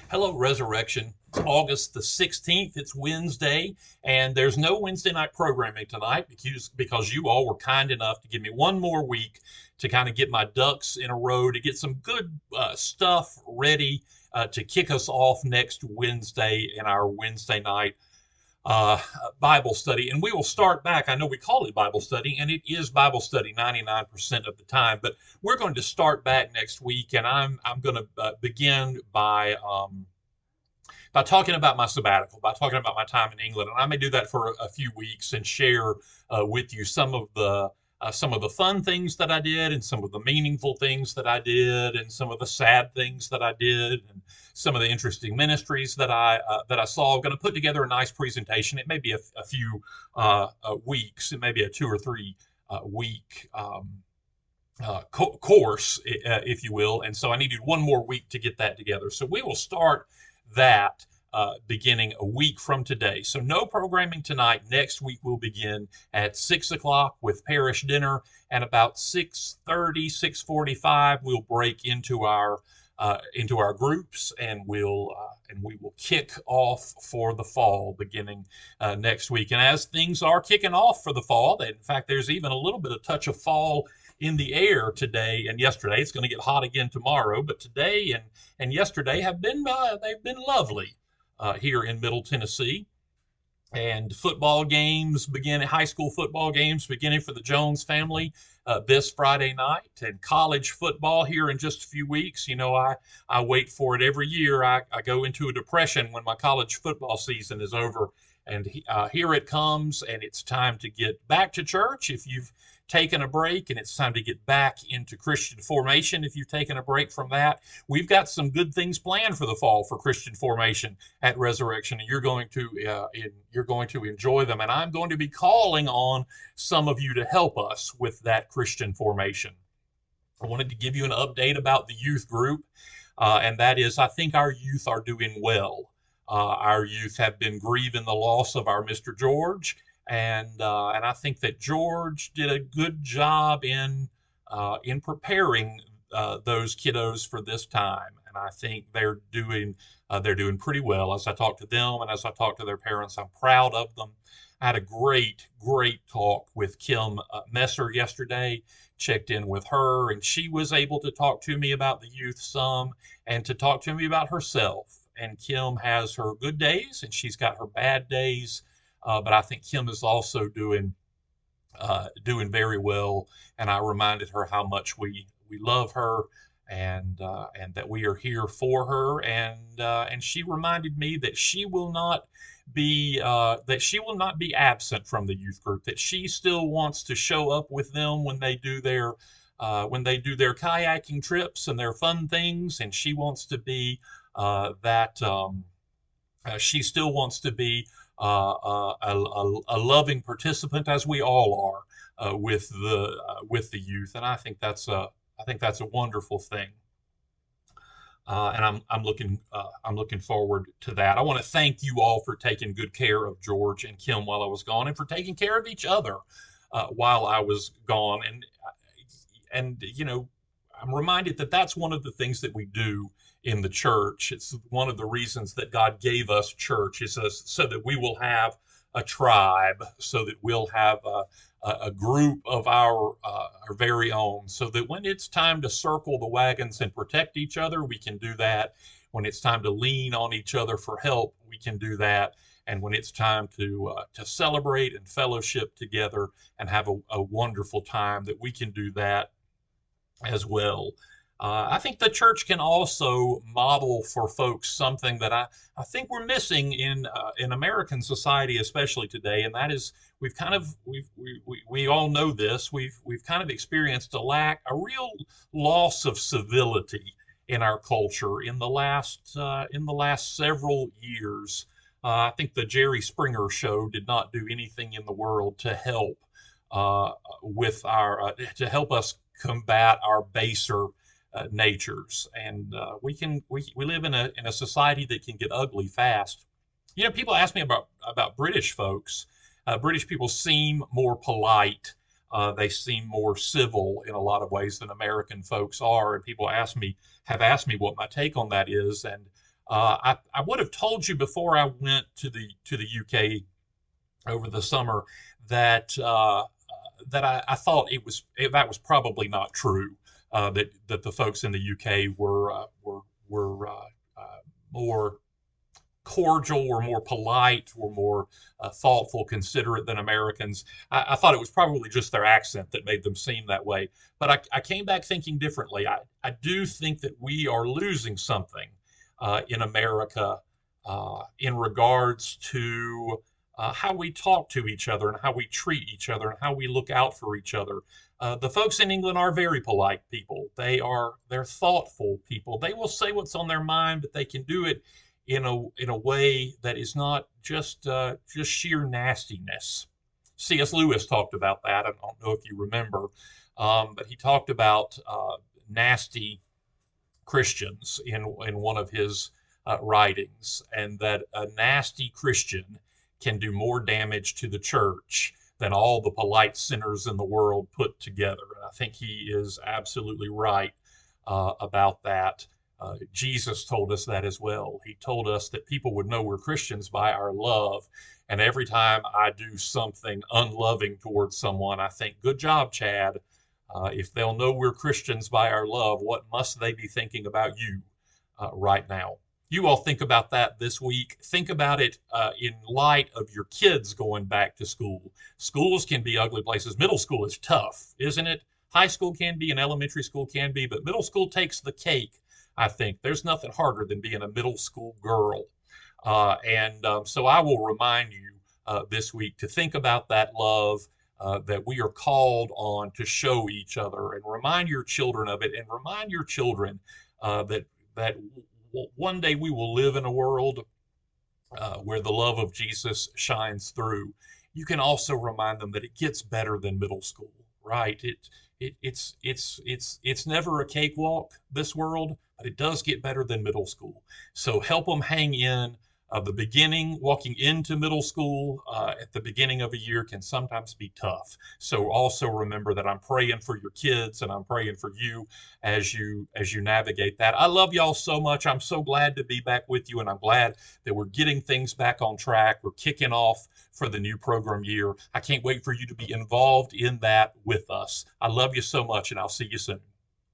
Hello, Resurrection. It's August the 16th. It's Wednesday, and there's no Wednesday night programming tonight because you all were kind enough to give me one more week to kind of get my ducks in a row, to get some good stuff ready to kick us off next Wednesday in our Wednesday night uh, Bible study. And we will start back. I know we call it Bible study, and it is Bible study 99% of the time, but we're going to start back next week, and I'm going to begin by talking about my sabbatical, by talking about my time in England, and I may do that for a few weeks and share with you some of the fun things that I did, and some of the meaningful things that I did, and some of the sad things that I did, and some of the interesting ministries that I saw. I'm going to put together a nice presentation. It may be a few weeks. It may be a 2 or 3 week course, if you will. And so I needed one more week to get that together. So we will start that beginning a week from today. So no programming tonight. Next week we'll begin at 6 o'clock with parish dinner, and about 6:30, 6:45 we'll break into our groups, and we will kick off for the fall beginning next week. And as things are kicking off for the fall, in fact, there's even a little bit of touch of fall in the air today and yesterday. It's going to get hot again tomorrow, but today and yesterday have been they've been lovely here in Middle Tennessee. And football games begin, high school football games beginning for the Jones family this Friday night, and college football here in just a few weeks. I wait for it every year. I go into a depression when my college football season is over, and here it comes, and it's time to get back to church if you've taken a break, and it's time to get back into Christian formation if you've taken a break from that. We've got some good things planned for the fall for Christian formation at Resurrection, and you're going to enjoy them. And I'm going to be calling on some of you to help us with that Christian formation. I wanted to give you an update about the youth group, and that is, I think our youth are doing well. Our youth have been grieving the loss of our Mr. George, and I think that George did a good job in preparing those kiddos for this time, and I think they're doing pretty well. As I talk to them and as I talk to their parents, I'm proud of them. I had a great talk with Kim Messer yesterday. Checked in with her, and she was able to talk to me about the youth some, and to talk to me about herself. And Kim has her good days, and she's got her bad days. But I think Kim is also doing very well. And I reminded her how much we love her, and that we are here for her. And she reminded me that she will not be absent from the youth group. That she still wants to show up with them when they do their kayaking trips and their fun things, and she wants to be that. She still wants to be a loving participant, as we all are, with the youth, and I think that's a wonderful thing. And I'm looking forward to that. I want to thank you all for taking good care of George and Kim while I was gone, and for taking care of each other while I was gone. And I'm reminded that that's one of the things that we do in the church. It's one of the reasons that God gave us church, is so that we will have a tribe, so that we'll have a group of our very own, so that when it's time to circle the wagons and protect each other, we can do that. When it's time to lean on each other for help, we can do that. And when it's time to celebrate and fellowship together and have a wonderful time, that we can do that as well. I think the church can also model for folks something that I think we're missing in American society, especially today, and that is, we all know this. We've kind of experienced a real loss of civility in our culture in the last several years. I think the Jerry Springer show did not do anything in the world to help to help us combat our baser natures. And we live in a society that can get ugly fast. People ask me about British folks. British people seem more polite. They seem more civil in a lot of ways than American folks are. And people have asked me what my take on that is. I would have told you before I went to the UK over the summer that I thought that was probably not true. That the folks in the UK were more cordial, were more polite, were more thoughtful, considerate than Americans. I thought it was probably just their accent that made them seem that way. But I came back thinking differently. I do think that we are losing something in America in regards to how we talk to each other and how we treat each other and how we look out for each other. The folks in England are very polite people. They're thoughtful people. They will say what's on their mind, but they can do it in a way that is not just sheer nastiness. C.S. Lewis talked about that. I don't know if you remember, but he talked about nasty Christians in one of his writings, and that a nasty Christian can do more damage to the church than all the polite sinners in the world put together. And I think he is absolutely right about that. Jesus told us that as well. He told us that people would know we're Christians by our love. And every time I do something unloving towards someone, I think, good job, Chad. If they'll know we're Christians by our love, what must they be thinking about you right now? You all think about that this week. Think about it in light of your kids going back to school. Schools can be ugly places. Middle school is tough, isn't it? High school can be and elementary school can be, but middle school takes the cake, I think. There's nothing harder than being a middle school girl. So I will remind you this week to think about that love that we are called on to show each other, and remind your children of it, and remind your children that one day we will live in a world where the love of Jesus shines through. You can also remind them that it gets better than middle school, right? It's never a cakewalk, this world, but it does get better than middle school. So help them hang in. The beginning, walking into middle school at the beginning of a year can sometimes be tough. So also remember that I'm praying for your kids and I'm praying for you as you navigate that. I love y'all so much. I'm so glad to be back with you, and I'm glad that we're getting things back on track. We're kicking off for the new program year. I can't wait for you to be involved in that with us. I love you so much, and I'll see you soon.